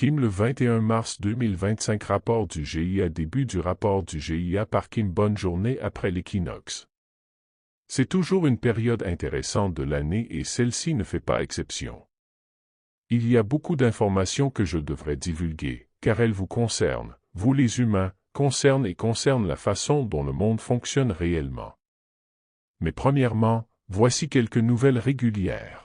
Kim le 21 mars 2025 Rapport du GIA Début du rapport du GIA par Kim. Bonne journée après l'équinoxe. C'est toujours une période intéressante de l'année et celle-ci ne fait pas exception. Il y a beaucoup d'informations que je devrais divulguer, car elles vous concernent, vous les humains, concernent la façon dont le monde fonctionne réellement. Mais premièrement, voici quelques nouvelles régulières.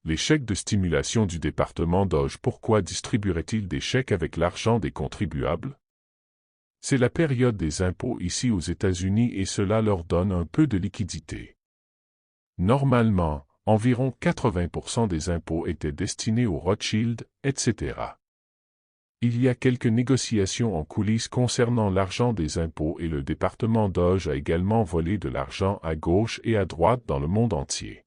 Les chèques de stimulation du département Doge. Pourquoi distribuerait-il des chèques avec l'argent des contribuables? C'est la période des impôts ici aux États-Unis et cela leur donne un peu de liquidité. Normalement, environ 80% des impôts étaient destinés aux Rothschild, etc. Il y a quelques négociations en coulisses concernant l'argent des impôts et le département Doge a également volé de l'argent à gauche et à droite dans le monde entier.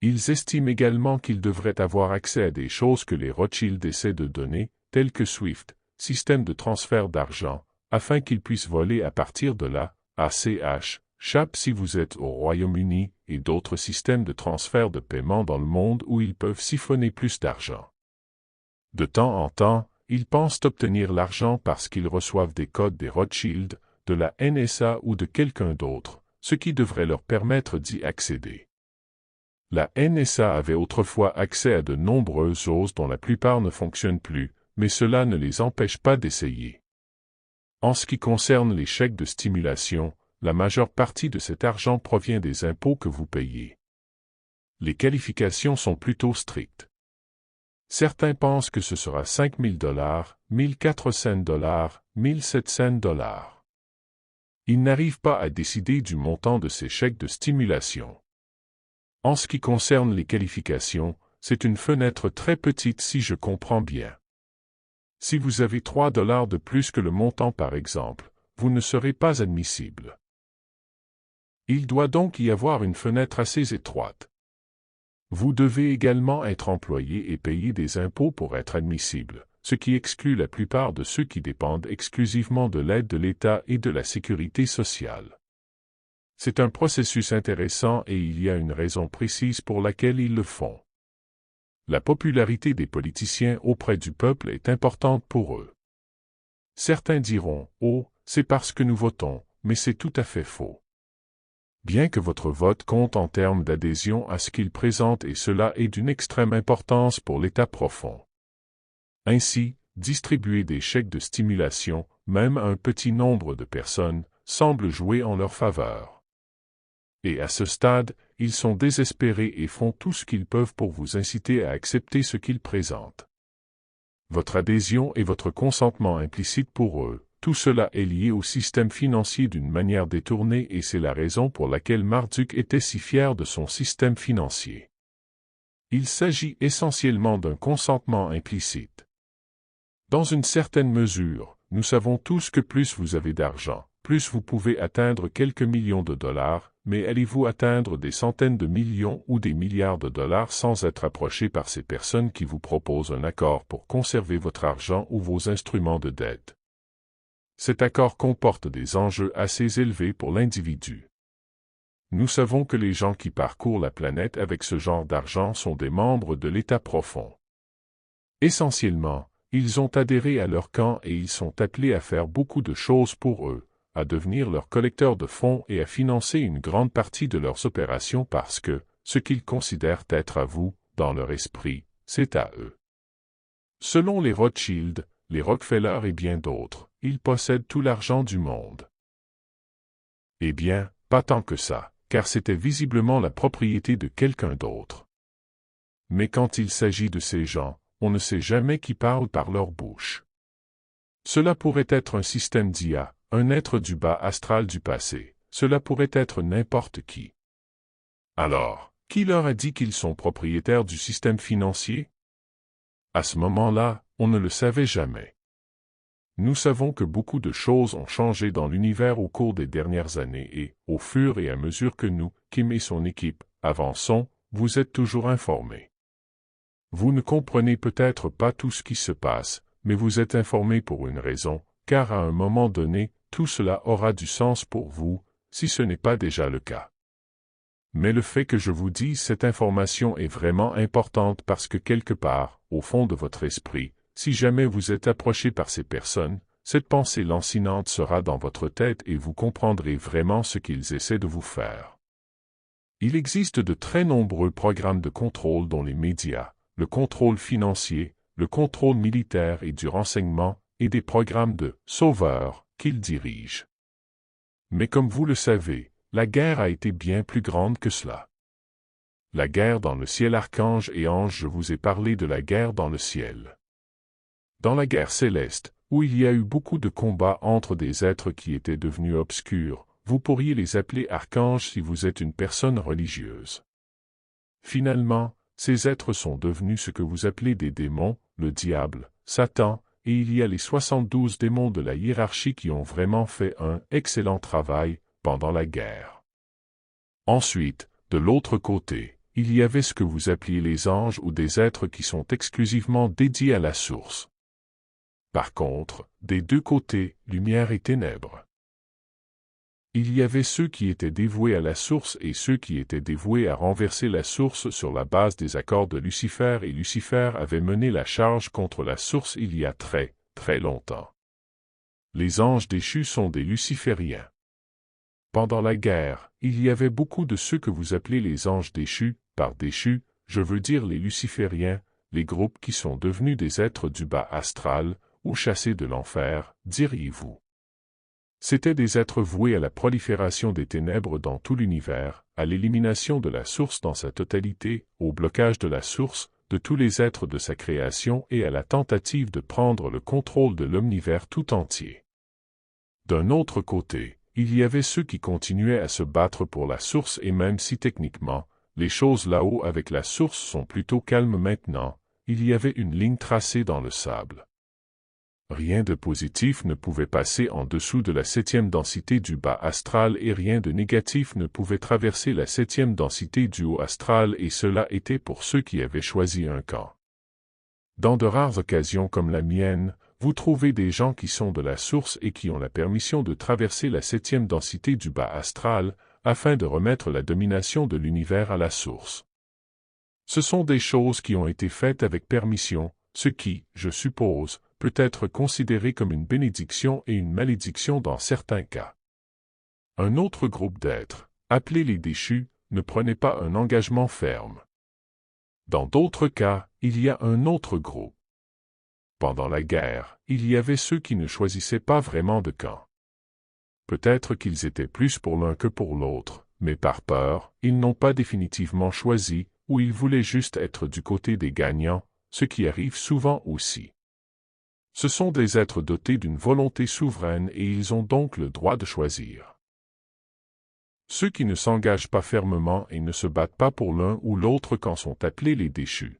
Ils estiment également qu'ils devraient avoir accès à des choses que les Rothschild essaient de donner, telles que SWIFT, système de transfert d'argent, afin qu'ils puissent voler à partir de là, ACH, CHAP si vous êtes au Royaume-Uni, et d'autres systèmes de transfert de paiement dans le monde où ils peuvent siphonner plus d'argent. De temps en temps, ils pensent obtenir l'argent parce qu'ils reçoivent des codes des Rothschild, de la NSA ou de quelqu'un d'autre, ce qui devrait leur permettre d'y accéder. La NSA avait autrefois accès à de nombreuses choses dont la plupart ne fonctionnent plus, mais cela ne les empêche pas d'essayer. En ce qui concerne les chèques de stimulation, la majeure partie de cet argent provient des impôts que vous payez. Les qualifications sont plutôt strictes. Certains pensent que ce sera $5 000, $1 400, $1 700. Ils n'arrivent pas à décider du montant de ces chèques de stimulation. En ce qui concerne les qualifications, c'est une fenêtre très petite si je comprends bien. Si vous avez $3 de plus que le montant par exemple, vous ne serez pas admissible. Il doit donc y avoir une fenêtre assez étroite. Vous devez également être employé et payer des impôts pour être admissible, ce qui exclut la plupart de ceux qui dépendent exclusivement de l'aide de l'État et de la sécurité sociale. C'est un processus intéressant et il y a une raison précise pour laquelle ils le font. La popularité des politiciens auprès du peuple est importante pour eux. Certains diront « Oh, c'est parce que nous votons », mais c'est tout à fait faux. Bien que votre vote compte en termes d'adhésion à ce qu'ils présentent et cela est d'une extrême importance pour l'État profond. Ainsi, distribuer des chèques de stimulation, même à un petit nombre de personnes, semble jouer en leur faveur. Et à ce stade, ils sont désespérés et font tout ce qu'ils peuvent pour vous inciter à accepter ce qu'ils présentent. Votre adhésion et votre consentement implicite pour eux, tout cela est lié au système financier d'une manière détournée et c'est la raison pour laquelle Marduk était si fier de son système financier. Il s'agit essentiellement d'un consentement implicite. Dans une certaine mesure, nous savons tous que plus vous avez d'argent, plus vous pouvez atteindre quelques millions de dollars, mais allez-vous atteindre des centaines de millions ou des milliards de dollars sans être approché par ces personnes qui vous proposent un accord pour conserver votre argent ou vos instruments de dette? Cet accord comporte des enjeux assez élevés pour l'individu. Nous savons que les gens qui parcourent la planète avec ce genre d'argent sont des membres de l'État profond. Essentiellement, ils ont adhéré à leur camp et ils sont appelés à faire beaucoup de choses pour eux, à devenir leurs collecteurs de fonds et à financer une grande partie de leurs opérations parce que, ce qu'ils considèrent être à vous, dans leur esprit, c'est à eux. Selon les Rothschild, les Rockefeller et bien d'autres, ils possèdent tout l'argent du monde. Eh bien, pas tant que ça, car c'était visiblement la propriété de quelqu'un d'autre. Mais quand il s'agit de ces gens, on ne sait jamais qui parle par leur bouche. Cela pourrait être un système d'IA, un être du bas astral du passé, cela pourrait être n'importe qui. Alors, qui leur a dit qu'ils sont propriétaires du système financier? À ce moment-là, on ne le savait jamais. Nous savons que beaucoup de choses ont changé dans l'univers au cours des dernières années et, au fur et à mesure que nous, Kim et son équipe, avançons, vous êtes toujours informés. Vous ne comprenez peut-être pas tout ce qui se passe, mais vous êtes informés pour une raison, car à un moment donné, tout cela aura du sens pour vous, si ce n'est pas déjà le cas. Mais le fait que je vous dise cette information est vraiment importante parce que quelque part, au fond de votre esprit, si jamais vous êtes approché par ces personnes, cette pensée lancinante sera dans votre tête et vous comprendrez vraiment ce qu'ils essaient de vous faire. Il existe de très nombreux programmes de contrôle dont les médias, le contrôle financier, le contrôle militaire et du renseignement, et des programmes de « sauveurs » qu'ils dirigent. Mais comme vous le savez, la guerre a été bien plus grande que cela. La guerre dans le ciel, archange et ange, je vous ai parlé de la guerre dans le ciel. Dans la guerre céleste, où il y a eu beaucoup de combats entre des êtres qui étaient devenus obscurs, vous pourriez les appeler archanges si vous êtes une personne religieuse. Finalement, ces êtres sont devenus ce que vous appelez des démons, le diable, Satan, et il y a les 72 démons de la hiérarchie qui ont vraiment fait un excellent travail pendant la guerre. Ensuite, de l'autre côté, il y avait ce que vous appeliez les anges ou des êtres qui sont exclusivement dédiés à la source. Par contre, des deux côtés, lumière et ténèbres. Il y avait ceux qui étaient dévoués à la source et ceux qui étaient dévoués à renverser la source sur la base des accords de Lucifer, et Lucifer avait mené la charge contre la source il y a très, très longtemps. Les anges déchus sont des lucifériens. Pendant la guerre, il y avait beaucoup de ceux que vous appelez les anges déchus. Par déchus, je veux dire les lucifériens, les groupes qui sont devenus des êtres du bas astral, ou chassés de l'enfer, diriez-vous. C'étaient des êtres voués à la prolifération des ténèbres dans tout l'univers, à l'élimination de la source dans sa totalité, au blocage de la source, de tous les êtres de sa création et à la tentative de prendre le contrôle de l'univers tout entier. D'un autre côté, il y avait ceux qui continuaient à se battre pour la source, et même si techniquement, les choses là-haut avec la source sont plutôt calmes maintenant, il y avait une ligne tracée dans le sable. Rien de positif ne pouvait passer en dessous de la 7e densité du bas astral et rien de négatif ne pouvait traverser la 7e densité du haut astral, et cela était pour ceux qui avaient choisi un camp. Dans de rares occasions comme la mienne, vous trouvez des gens qui sont de la source et qui ont la permission de traverser la 7e densité du bas astral, afin de remettre la domination de l'univers à la source. Ce sont des choses qui ont été faites avec permission, ce qui, je suppose, peut être considéré comme une bénédiction et une malédiction dans certains cas. Un autre groupe d'êtres, appelés les déchus, ne prenait pas un engagement ferme. Dans d'autres cas, il y a un autre groupe. Pendant la guerre, il y avait ceux qui ne choisissaient pas vraiment de camp. Peut-être qu'ils étaient plus pour l'un que pour l'autre, mais par peur, ils n'ont pas définitivement choisi, ou ils voulaient juste être du côté des gagnants, ce qui arrive souvent aussi. Ce sont des êtres dotés d'une volonté souveraine et ils ont donc le droit de choisir. Ceux qui ne s'engagent pas fermement et ne se battent pas pour l'un ou l'autre camp sont appelés les déchus.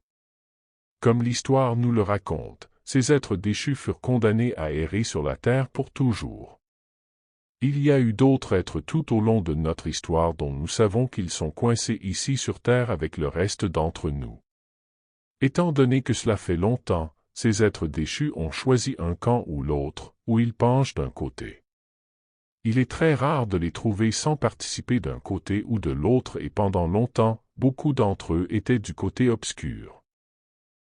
Comme l'histoire nous le raconte, ces êtres déchus furent condamnés à errer sur la terre pour toujours. Il y a eu d'autres êtres tout au long de notre histoire dont nous savons qu'ils sont coincés ici sur terre avec le reste d'entre nous. Étant donné que cela fait longtemps, ces êtres déchus ont choisi un camp ou l'autre, où ils penchent d'un côté. Il est très rare de les trouver sans participer d'un côté ou de l'autre, et pendant longtemps, beaucoup d'entre eux étaient du côté obscur.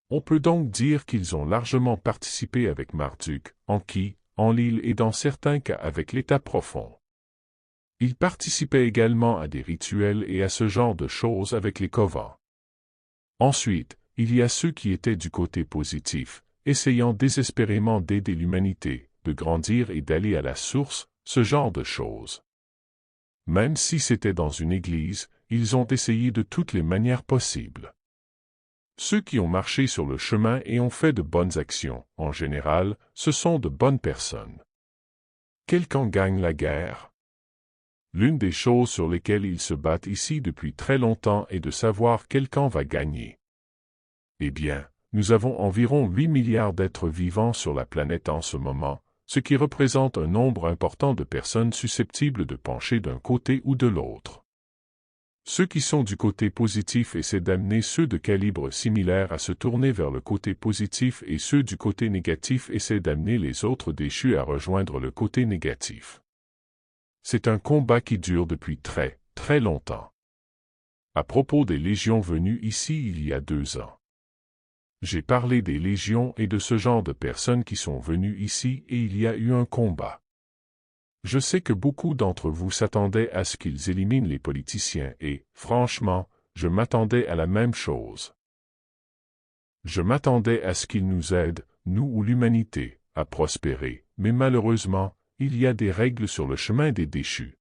On peut donc dire qu'ils ont largement participé avec Marduk, Enki, Enlil et dans certains cas avec l'état profond. Ils participaient également à des rituels et à ce genre de choses avec les covens. Ensuite, il y a ceux qui étaient du côté positif, essayant désespérément d'aider l'humanité, de grandir et d'aller à la source, ce genre de choses. Même si c'était dans une église, ils ont essayé de toutes les manières possibles. Ceux qui ont marché sur le chemin et ont fait de bonnes actions, en général, ce sont de bonnes personnes. Quel camp gagne la guerre? L'une des choses sur lesquelles ils se battent ici depuis très longtemps est de savoir quel camp va gagner. Eh bien, nous avons environ 8 milliards d'êtres vivants sur la planète en ce moment, ce qui représente un nombre important de personnes susceptibles de pencher d'un côté ou de l'autre. Ceux qui sont du côté positif essaient d'amener ceux de calibre similaire à se tourner vers le côté positif et ceux du côté négatif essaient d'amener les autres déchus à rejoindre le côté négatif. C'est un combat qui dure depuis très, très longtemps. À propos des légions venues ici il y a 2 ans. J'ai parlé des légions et de ce genre de personnes qui sont venues ici et il y a eu un combat. Je sais que beaucoup d'entre vous s'attendaient à ce qu'ils éliminent les politiciens et, franchement, je m'attendais à la même chose. Je m'attendais à ce qu'ils nous aident, nous ou l'humanité, à prospérer, mais malheureusement, il y a des règles sur le chemin des déchus.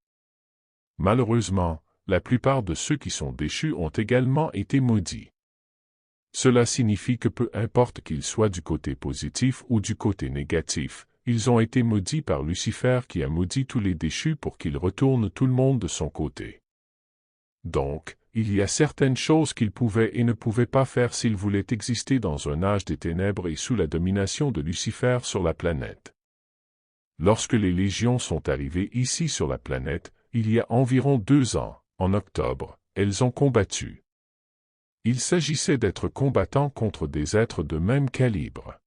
Malheureusement, la plupart de ceux qui sont déchus ont également été maudits. Cela signifie que peu importe qu'ils soient du côté positif ou du côté négatif, ils ont été maudits par Lucifer qui a maudit tous les déchus pour qu'il retourne tout le monde de son côté. Donc, il y a certaines choses qu'ils pouvaient et ne pouvaient pas faire s'ils voulaient exister dans un âge des ténèbres et sous la domination de Lucifer sur la planète. Lorsque les légions sont arrivées ici sur la planète, il y a environ 2 ans, en octobre, elles ont combattu. Il s'agissait d'être combattants contre des êtres de même calibre.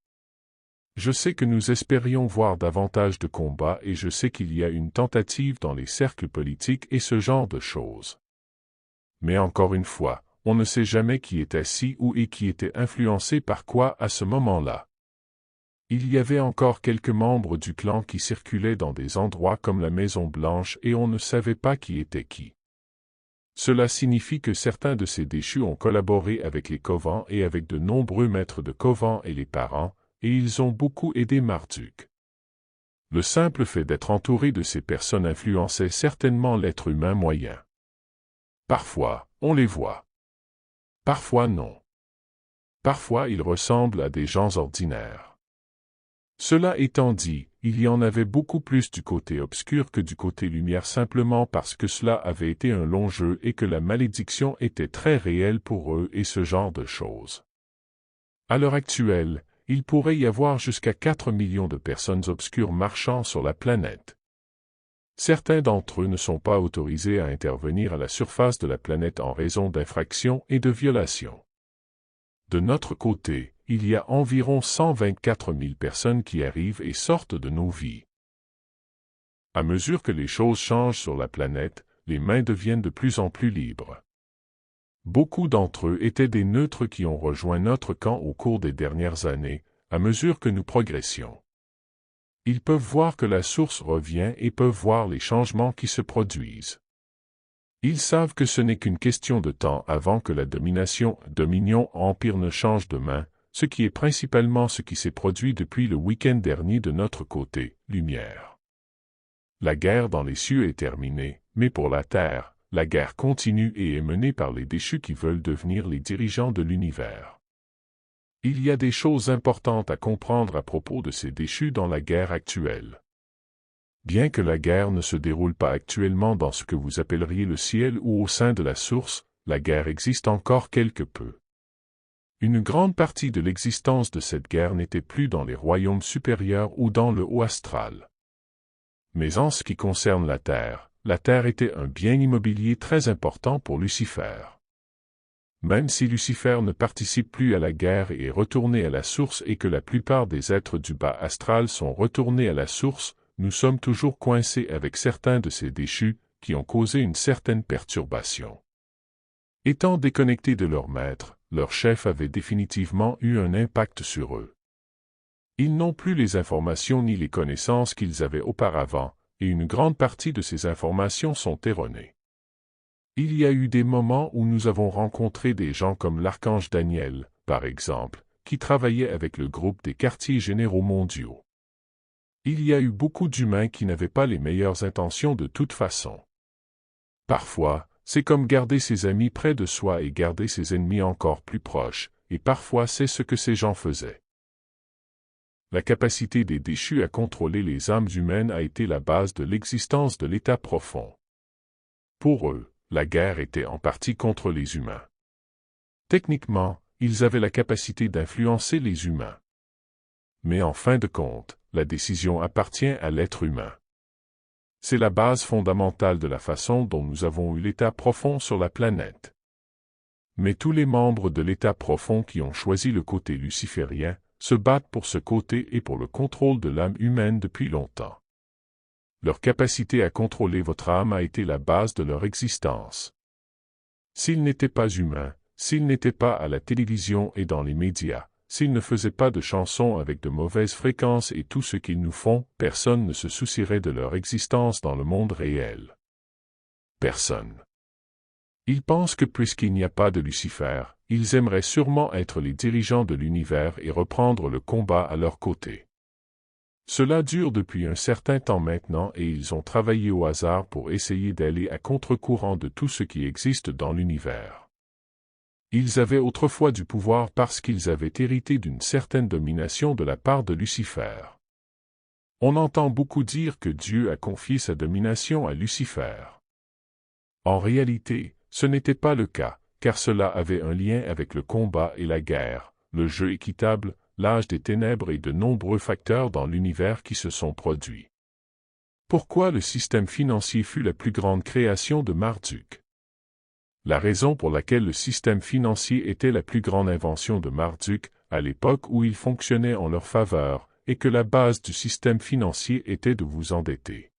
Je sais que nous espérions voir davantage de combats et je sais qu'il y a une tentative dans les cercles politiques et ce genre de choses. Mais encore une fois, on ne sait jamais qui est assis où et qui était influencé par quoi à ce moment-là. Il y avait encore quelques membres du clan qui circulaient dans des endroits comme la Maison Blanche et on ne savait pas qui était qui. Cela signifie que certains de ces déchus ont collaboré avec les Covens et avec de nombreux maîtres de Covens et les parents, et ils ont beaucoup aidé Marduk. Le simple fait d'être entouré de ces personnes influençait certainement l'être humain moyen. Parfois, on les voit. Parfois non. Parfois ils ressemblent à des gens ordinaires. Cela étant dit, il y en avait beaucoup plus du côté obscur que du côté lumière simplement parce que cela avait été un long jeu et que la malédiction était très réelle pour eux et ce genre de choses. À l'heure actuelle, il pourrait y avoir jusqu'à 4 millions de personnes obscures marchant sur la planète. Certains d'entre eux ne sont pas autorisés à intervenir à la surface de la planète en raison d'infractions et de violations. De notre côté, il y a environ 124 000 personnes qui arrivent et sortent de nos vies. À mesure que les choses changent sur la planète, les mains deviennent de plus en plus libres. Beaucoup d'entre eux étaient des neutres qui ont rejoint notre camp au cours des dernières années, à mesure que nous progressions. Ils peuvent voir que la source revient et peuvent voir les changements qui se produisent. Ils savent que ce n'est qu'une question de temps avant que la Dominion Empire ne change de main, ce qui est principalement ce qui s'est produit depuis le week-end dernier de notre côté, lumière. La guerre dans les cieux est terminée, mais pour la Terre, la guerre continue et est menée par les déchus qui veulent devenir les dirigeants de l'univers. Il y a des choses importantes à comprendre à propos de ces déchus dans la guerre actuelle. Bien que la guerre ne se déroule pas actuellement dans ce que vous appelleriez le ciel ou au sein de la source, la guerre existe encore quelque peu. Une grande partie de l'existence de cette guerre n'était plus dans les royaumes supérieurs ou dans le haut astral. Mais en ce qui concerne la Terre était un bien immobilier très important pour Lucifer. Même si Lucifer ne participe plus à la guerre et est retourné à la source et que la plupart des êtres du bas astral sont retournés à la source, nous sommes toujours coincés avec certains de ces déchus qui ont causé une certaine perturbation. Étant déconnectés de leur maître, leur chef avait définitivement eu un impact sur eux. Ils n'ont plus les informations ni les connaissances qu'ils avaient auparavant, et une grande partie de ces informations sont erronées. Il y a eu des moments où nous avons rencontré des gens comme l'archange Daniel, par exemple, qui travaillaient avec le groupe des quartiers généraux mondiaux. Il y a eu beaucoup d'humains qui n'avaient pas les meilleures intentions de toute façon. Parfois, c'est comme garder ses amis près de soi et garder ses ennemis encore plus proches, et parfois c'est ce que ces gens faisaient. La capacité des déchus à contrôler les âmes humaines a été la base de l'existence de l'état profond. Pour eux, la guerre était en partie contre les humains. Techniquement, ils avaient la capacité d'influencer les humains. Mais en fin de compte, la décision appartient à l'être humain. C'est la base fondamentale de la façon dont nous avons eu l'état profond sur la planète. Mais tous les membres de l'état profond qui ont choisi le côté luciférien se battent pour ce côté et pour le contrôle de l'âme humaine depuis longtemps. Leur capacité à contrôler votre âme a été la base de leur existence. S'ils n'étaient pas humains, s'ils n'étaient pas à la télévision et dans les médias, s'ils ne faisaient pas de chansons avec de mauvaises fréquences et tout ce qu'ils nous font, personne ne se soucierait de leur existence dans le monde réel. Personne. Ils pensent que puisqu'il n'y a pas de Lucifer, ils aimeraient sûrement être les dirigeants de l'univers et reprendre le combat à leur côté. Cela dure depuis un certain temps maintenant et ils ont travaillé au hasard pour essayer d'aller à contre-courant de tout ce qui existe dans l'univers. Ils avaient autrefois du pouvoir parce qu'ils avaient hérité d'une certaine domination de la part de Lucifer. On entend beaucoup dire que Dieu a confié sa domination à Lucifer. En réalité, ce n'était pas le cas, car cela avait un lien avec le combat et la guerre, le jeu équitable, l'âge des ténèbres et de nombreux facteurs dans l'univers qui se sont produits. Pourquoi le système financier fut la plus grande création de Marduk? La raison pour laquelle le système financier était la plus grande invention de Marduk, à l'époque où il fonctionnait en leur faveur, est que la base du système financier était de vous endetter.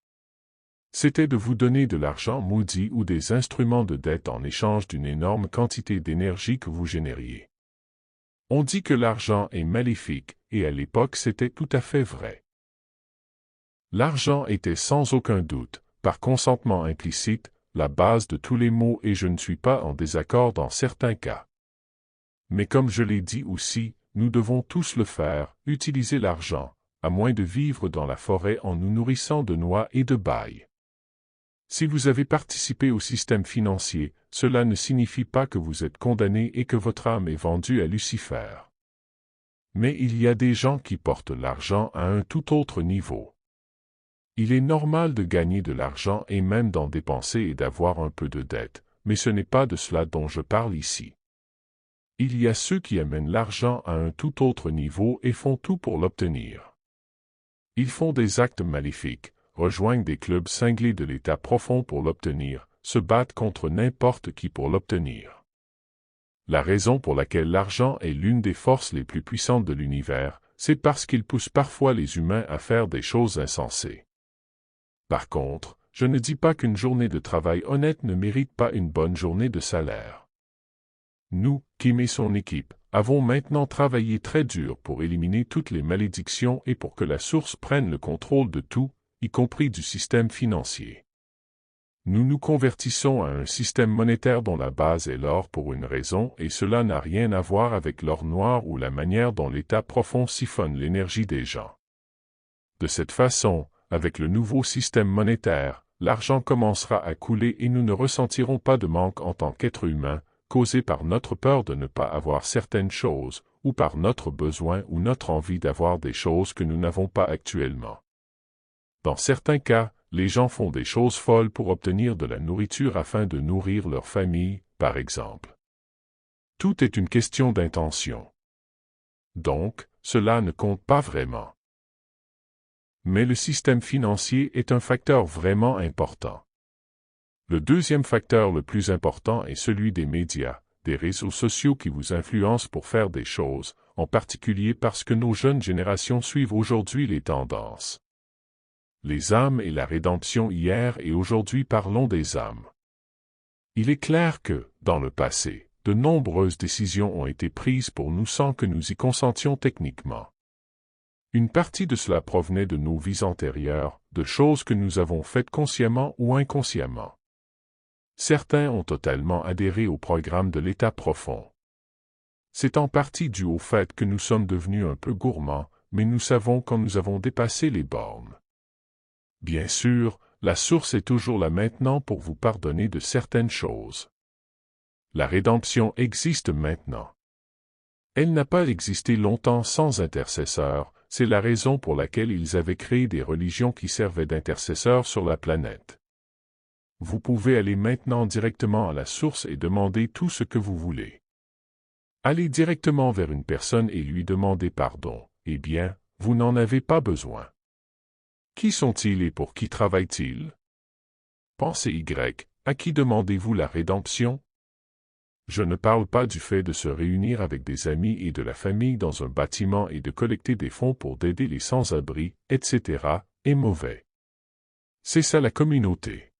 C'était de vous donner de l'argent maudit ou des instruments de dette en échange d'une énorme quantité d'énergie que vous génériez. On dit que l'argent est maléfique, et à l'époque c'était tout à fait vrai. L'argent était sans aucun doute, par consentement implicite, la base de tous les maux et je ne suis pas en désaccord dans certains cas. Mais comme je l'ai dit aussi, nous devons tous le faire, utiliser l'argent, à moins de vivre dans la forêt en nous nourrissant de noix et de bail. Si vous avez participé au système financier, cela ne signifie pas que vous êtes condamné et que votre âme est vendue à Lucifer. Mais il y a des gens qui portent l'argent à un tout autre niveau. Il est normal de gagner de l'argent et même d'en dépenser et d'avoir un peu de dette, mais ce n'est pas de cela dont je parle ici. Il y a ceux qui amènent l'argent à un tout autre niveau et font tout pour l'obtenir. Ils font des actes maléfiques, rejoignent des clubs cinglés de l'état profond pour l'obtenir, se battent contre n'importe qui pour l'obtenir. La raison pour laquelle l'argent est l'une des forces les plus puissantes de l'univers, c'est parce qu'il pousse parfois les humains à faire des choses insensées. Par contre, je ne dis pas qu'une journée de travail honnête ne mérite pas une bonne journée de salaire. Nous, Kim et son équipe, avons maintenant travaillé très dur pour éliminer toutes les malédictions et pour que la source prenne le contrôle de tout, y compris du système financier. Nous nous convertissons à un système monétaire dont la base est l'or pour une raison et cela n'a rien à voir avec l'or noir ou la manière dont l'état profond siphonne l'énergie des gens. De cette façon, avec le nouveau système monétaire, l'argent commencera à couler et nous ne ressentirons pas de manque en tant qu'être humain, causé par notre peur de ne pas avoir certaines choses, ou par notre besoin ou notre envie d'avoir des choses que nous n'avons pas actuellement. Dans certains cas, les gens font des choses folles pour obtenir de la nourriture afin de nourrir leur famille, par exemple. Tout est une question d'intention. Donc, cela ne compte pas vraiment. Mais le système financier est un facteur vraiment important. Le deuxième facteur le plus important est celui des médias, des réseaux sociaux qui vous influencent pour faire des choses, en particulier parce que nos jeunes générations suivent aujourd'hui les tendances. Les âmes et la rédemption hier et aujourd'hui parlons des âmes. Il est clair que, dans le passé, de nombreuses décisions ont été prises pour nous sans que nous y consentions techniquement. Une partie de cela provenait de nos vies antérieures, de choses que nous avons faites consciemment ou inconsciemment. Certains ont totalement adhéré au programme de l'état profond. C'est en partie dû au fait que nous sommes devenus un peu gourmands, mais nous savons quand nous avons dépassé les bornes. Bien sûr, la source est toujours là maintenant pour vous pardonner de certaines choses. La rédemption existe maintenant. Elle n'a pas existé longtemps sans intercesseurs, c'est la raison pour laquelle ils avaient créé des religions qui servaient d'intercesseurs sur la planète. Vous pouvez aller maintenant directement à la source et demander tout ce que vous voulez. Allez directement vers une personne et lui demander pardon, eh bien, vous n'en avez pas besoin. Qui sont-ils et pour qui travaillent-ils? Pensez Y, à qui demandez-vous la rédemption? Je ne parle pas du fait de se réunir avec des amis et de la famille dans un bâtiment et de collecter des fonds pour aider les sans-abri, etc., est mauvais. C'est ça la communauté.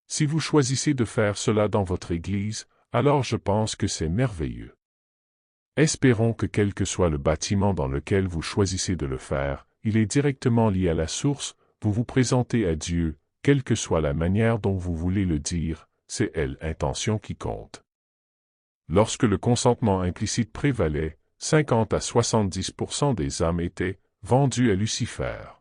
Si vous choisissez de faire cela dans votre église, alors je pense que c'est merveilleux. Espérons que quel que soit le bâtiment dans lequel vous choisissez de le faire, il est directement lié à la source, vous vous présentez à Dieu, quelle que soit la manière dont vous voulez le dire, c'est l'intention qui compte. Lorsque le consentement implicite prévalait, 50 à 70% des âmes étaient vendues à Lucifer.